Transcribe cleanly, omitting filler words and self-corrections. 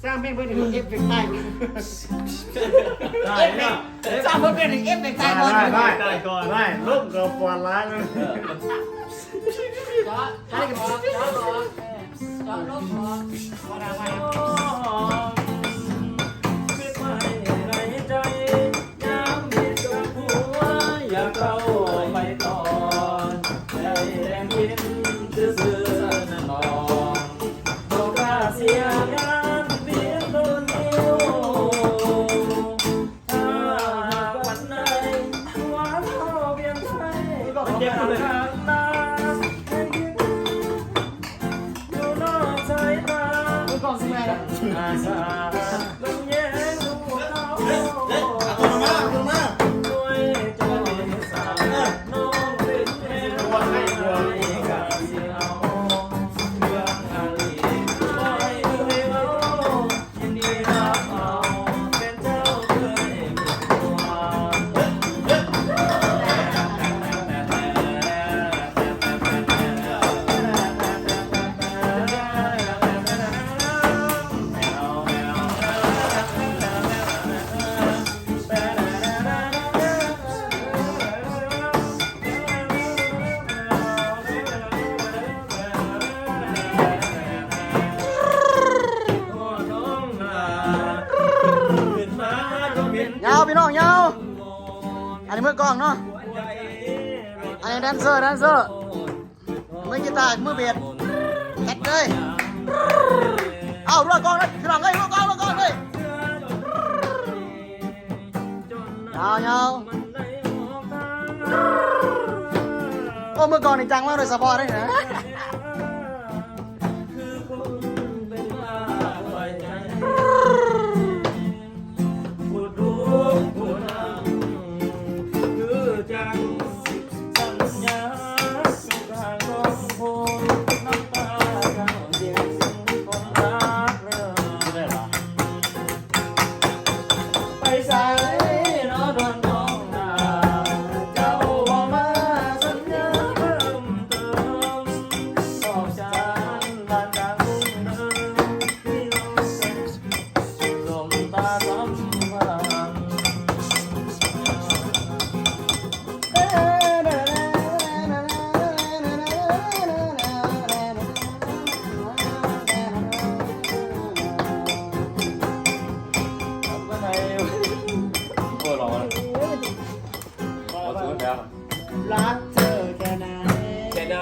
สร้างแม่งเพื่อนถึงเอฟเฟกต์ใต้ ได้เนี่ย สร้างเพื่อนถึงเอฟเฟกต์ใต้บอล ได้ก่อนได้ลูกกับปวดร้ายเลย อะไรกันบอลจอลบบอลบอลอะไร คิดไม่ในใจย้ำคิดกับหัวอยากเข้าไปต่อใจแรงคิดซื่อๆนั่นนอนโอกาสเสียงานเปลี่ยนโดนนิ้วถ้าหากวันไหนหัวเข้าเปลี่ยนใจก็เจ็บเลยนะอยู่นอกสายตา มือกองสิแม่ละ อาสาลงแย้งดูเขาด้วยจอยสาน้องเป็นแม่วันให้ดวงกับเสียเอาเรื่องอะไรปล่อยให้เรายินดีรับเอาเป็นเจ้าเคยเป็นตัวยาวพี่น้องยาวอันนี้มือกองเนาะอันนี้แดนเซอร์มือกีตาร์มือเบสแคทเลยเอารวดกองเลยพี่น้องเลยรวดกองเลยยาวโอ้มือกองนี่จังมากเลยสปอร์ตได้นะ ไปใส่รอดอนน้องนาเจ้าบอกมาสัญญาเพิ่มเติมบอกฉันบ้านกลางกรุงเดิมที่เราเซ็นสมตาสัมพันธ์โอ้ร้อนร้อนแล้ว รักเธอแค่ไหน แค่ไหน